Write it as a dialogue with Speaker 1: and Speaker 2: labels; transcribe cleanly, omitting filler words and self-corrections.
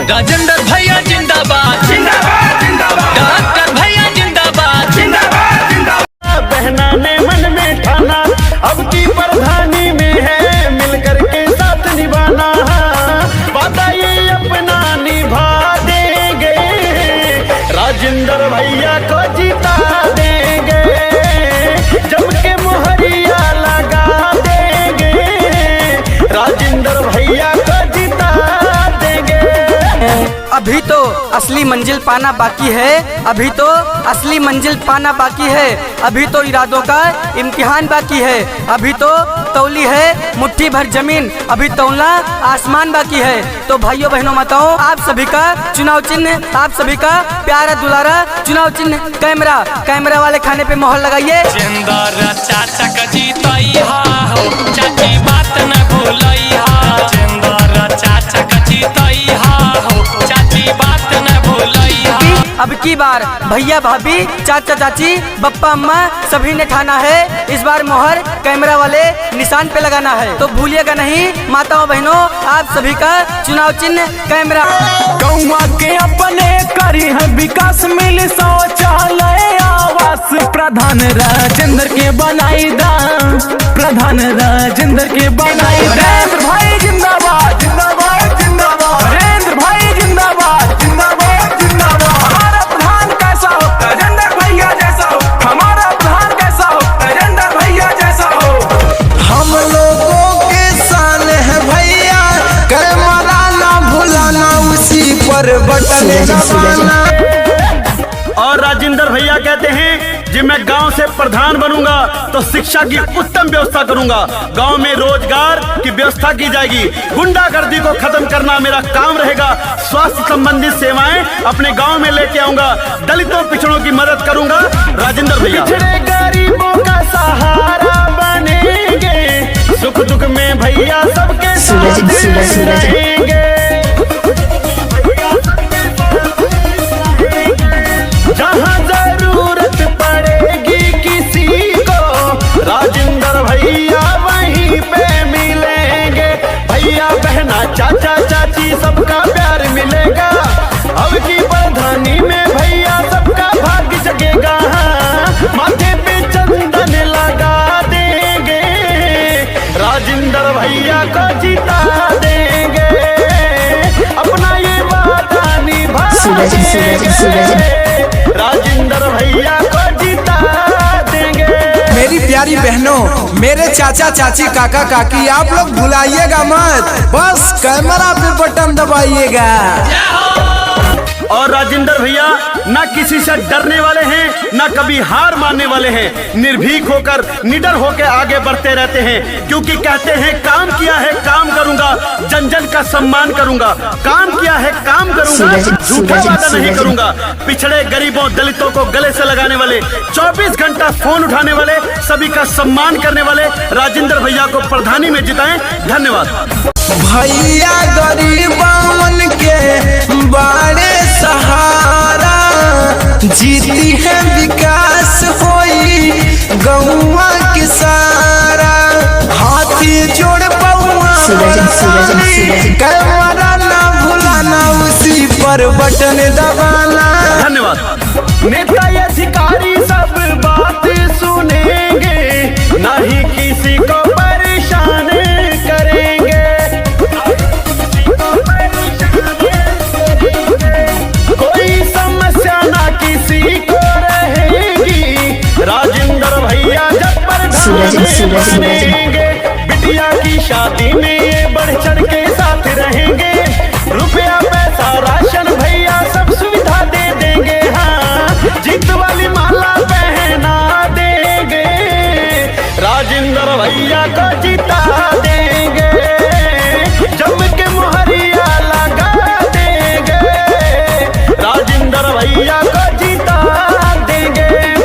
Speaker 1: राजेंद्र भैया जिंदाबाद जिंदाबाद जिंदाबाद, डॉक्टर भैया जिंदाबाद जिंदाबाद जिंदाबाद।
Speaker 2: बहना ने मन में ठाना अब की प्रधानी में है, मिलकर के साथ निभाना, वादा ये अपना निभा देंगे, राजेंद्र भैया को जिता देंगे, जम के मुहरिया लगा देंगे, राजेंद्र भैया को जिता देंगे।
Speaker 3: अभी तो असली मंजिल पाना बाकी है, अभी तो असली मंजिल पाना बाकी है, अभी तो इरादों का इम्तिहान बाकी है, अभी तो तौली है मुट्ठी भर जमीन, अभी तौलना आसमान बाकी है। तो भाइयों बहनों माताओं, आप सभी का चुनाव चिन्ह, आप सभी का प्यारा दुलारा चुनाव चिन्ह कैमरा, कैमरा वाले खाने पे मोहर लगाइए।
Speaker 1: जिंदारा चाचा का जीतइहा हो, चाची बात न भूलइहा, जिंदारा चाचा का जीतइहा हो, चाची बात न भूलइहा।
Speaker 3: अब की बार भैया भाभी चाचा चाची बप्पा अम्मा सभी ने ठाना है, इस बार मोहर कैमरा वाले निशान पे लगाना है। तो भूलिएगा नहीं माताओं बहनों, आप सभी का चुनाव चिन्ह कैमरा।
Speaker 2: गौवा के अपने करी है विकास, मिल शौचालय आवास, प्रधान राजेंद्र के बनाई दा, प्रधान राजेंद्र के बनाई दा। नरेंद्र भाई जिंदाबाद जिंदाबाद जिंदाबाद, नरेंद्र भाई जिंदाबाद जिंदाबाद जिंदाबाद। हमारा प्रधान कैसा हो, राजेंद्र भैया जैसा हो, हमारा प्रधान कैसा हो, राजेंद्र भैया जैसा हो।
Speaker 4: हम लोगों के शान है भैया, कैमरा ना भुलाना, उसी पर बटन दबाना।
Speaker 2: और राजेंद्र भैया कहते हैं जी मैं गांव से प्रधान बनूंगा तो शिक्षा की उत्तम व्यवस्था करूंगा, गांव में रोजगार की व्यवस्था की जाएगी, गुंडागर्दी को खत्म करना मेरा काम रहेगा, स्वास्थ्य संबंधित सेवाएं अपने गांव में लेके आऊंगा, दलितों पिछड़ों की मदद करूंगा, राजेंद्र भैया। पिछड़े गरीबों का सहारा बनेंगे, सुख दुख में भैया सबके साथ रहेंगे, जहाँ जरूरत पड़ेगी किसी को, राजेंद्र भैया वहीं पे मिलेंगे, भैया बहना चाचा चाची सबका प्यार मिलेगा, अब की प्रधानी में भैया सबका भाग्य जगेगा, माथे पे चंदन लगा देंगे, राजेंद्र भैया को जिता देंगे, अपना ये वादा निभा देंगे, राजेंद्र भैया को जिता देंगे।
Speaker 4: मेरी प्यारी बहनों, मेरे चाचा चाची काका काकी, आप लोग भुलाइएगा मत, बस कैमरा पे बटन दबाइएगा।
Speaker 2: और राजेंद्र भैया ना किसी से डरने वाले हैं, ना कभी हार मानने वाले हैं, निर्भीक होकर निडर होकर आगे बढ़ते रहते हैं, क्योंकि कहते हैं काम किया है काम करूंगा, जन जन का सम्मान करूंगा, काम किया है काम करूंगा, झूठा वादा नहीं करूंगा। पिछड़े गरीबों दलितों को गले से लगाने वाले, 24 घंटा फोन उठाने वाले, सभी का सम्मान करने वाले राजेंद्र भैया को प्रधानी में जिताएं। धन्यवाद।
Speaker 4: भैया गरीबन के बड़े सहारा, जीती है विकास होई गौवा के सारा, हाथी जोड़ पौआ कैमरा ना भुलाना, उसी पर बटन दबाना।
Speaker 2: धन्यवाद। नेता अधिकारी सब बात सुनेंगे, नहीं किसी को परेशान करेंगे, कोई समस्या ना किसी को रहेगी, राजेंद्र भैया जब प्रधान बनेंगे, बिटिया की शादी में ये बढ़ चढ़ के साथ रहेंगे, रुपया पैसा राशन भैया सब सुविधा दे देंगे, हाँ जीत वाली माला पहना देंगे, राजेंद्र भैया को जीता